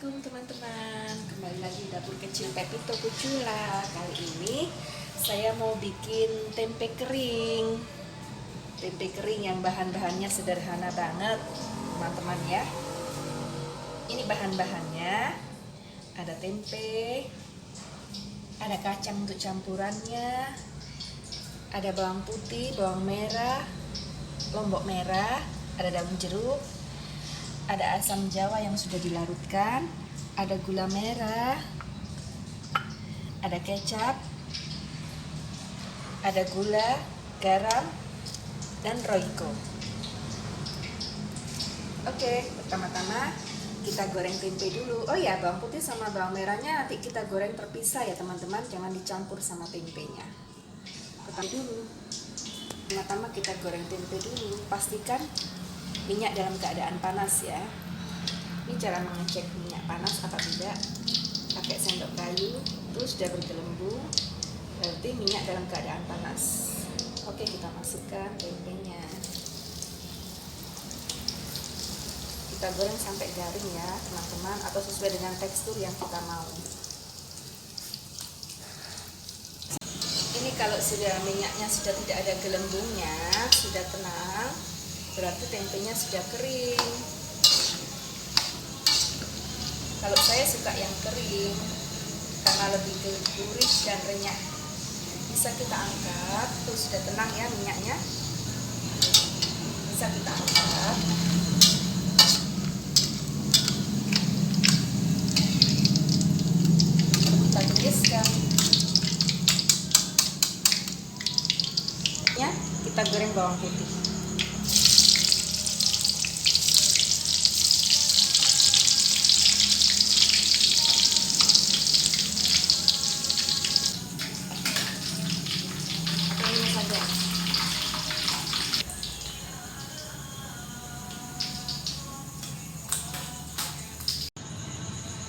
Assalamualaikum teman-teman, kembali lagi di dapur kecil Pepito Kucula. Kali ini saya mau bikin tempe kering. Tempe kering yang bahan-bahannya sederhana banget teman-teman ya. Ini bahan-bahannya, ada tempe, ada kacang untuk campurannya, ada bawang putih, bawang merah, lombok merah, ada daun jeruk, ada asam jawa yang sudah dilarutkan, ada gula merah, ada kecap, ada gula, garam, dan roiko. Oke, pertama-tama kita goreng tempe dulu. Oh ya, bawang putih sama bawang merahnya nanti kita goreng terpisah ya teman-teman, jangan dicampur sama tempenya. Pertama kita goreng tempe dulu, pastikan minyak dalam keadaan panas ya. Ini cara mengecek minyak panas apa tidak. Pakai sendok kayu, terus sudah bergelembung, berarti minyak dalam keadaan panas. Oke, kita masukkan tempenya. Kita goreng sampai garing ya teman-teman, atau sesuai dengan tekstur yang kita mau. Ini kalau sudah minyaknya sudah tidak ada gelembungnya, sudah tenang, berarti tempenya sudah kering. Kalau saya suka yang kering karena lebih gurih dan renyah. Bisa kita angkat, tuh sudah tenang ya minyaknya. Bisa kita angkat. Kita tiriskan. Ya, kita goreng bawang putih.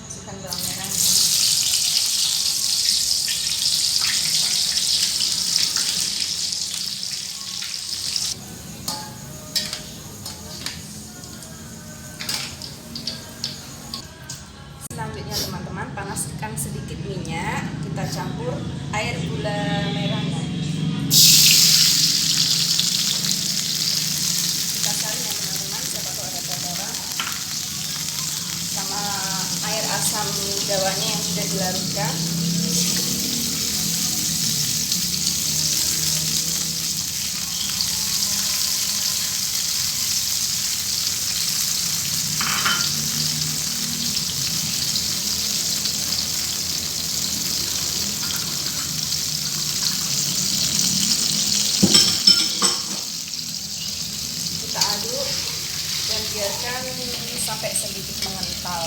Masukkan bawang merahnya. Selanjutnya teman-teman, panaskan sedikit minyak, kita campur air gula merahnya. Kita saring ya teman-teman, siapa tahu ada kotoran. Sama air asam jawanya yang sudah dilarutkan. Kita aduk dan biarkan sampai sedikit mengental,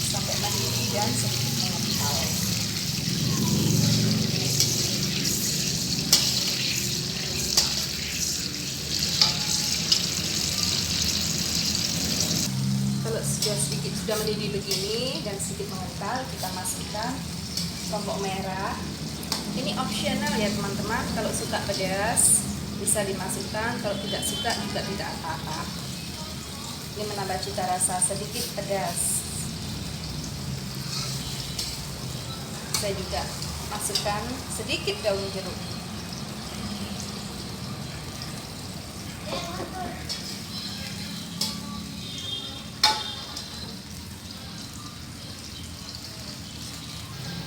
sampai mendidih dan sedikit mengental. Kalau sudah mendidih begini dan sedikit mengental, kita masukkan lombok merah. Ini opsional ya teman-teman, kalau suka pedas bisa dimasukkan, kalau tidak suka juga tidak apa-apa. Ini menambah cita rasa sedikit pedas. Saya juga masukkan sedikit daun jeruk.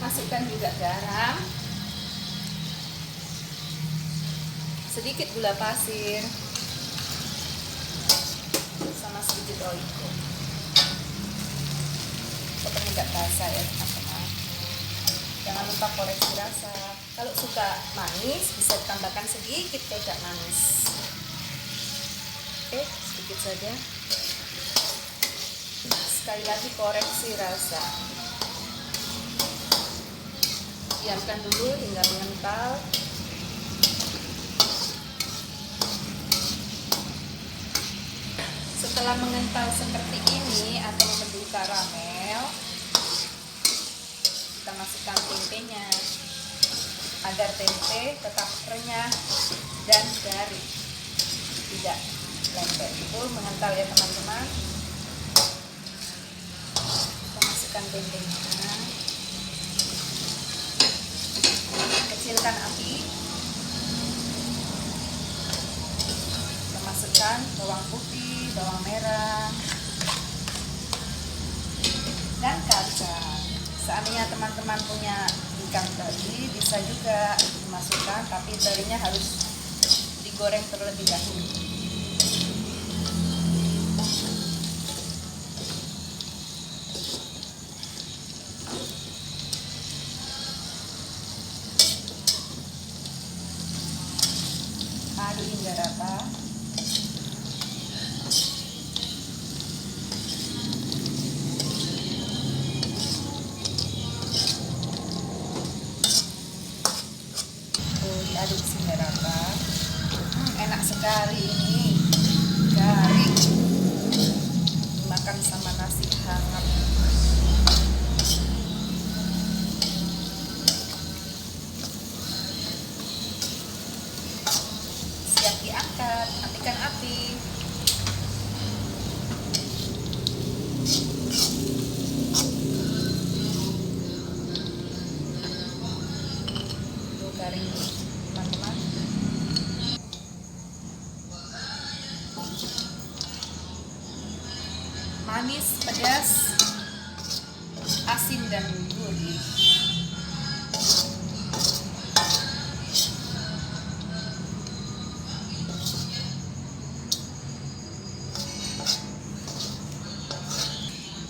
Masukkan juga garam, sedikit gula pasir, sama sedikit roiko. Penyedap rasa ya teman-teman. Jangan lupa koreksi rasa. Kalau suka manis bisa ditambahkan sedikit kecap manis. Oke, sedikit saja. Sekali lagi koreksi rasa. Diamkan dulu hingga mengental. Setelah mengental seperti ini atau membentuk karamel, kita masukkan tempenya agar tempe tetap renyah dan garing, tidak lembek. Itu mengental ya teman-teman. tempenya. Kecilkan api. Kita masukkan bawang putih, bawang merah, dan kacang. Seandainya teman-teman punya ikan teri, bisa juga dimasukkan, tapi terinya harus digoreng terlebih dahulu. Aduk hingga rata. Diaduk hingga rata. Enak sekali ini, garing, dimakan sama nasi hangat. Siap diangkat, matikan api. Tuh garing teman-teman. Manis, pedas, asin, dan gurih.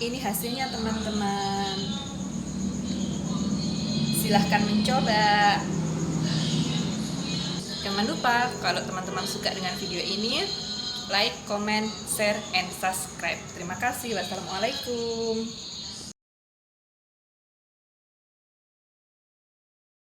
Ini hasilnya teman-teman. Silahkan mencoba. Jangan lupa kalau teman-teman suka dengan video ini, like, comment, share, and subscribe. Terima kasih. Wassalamualaikum.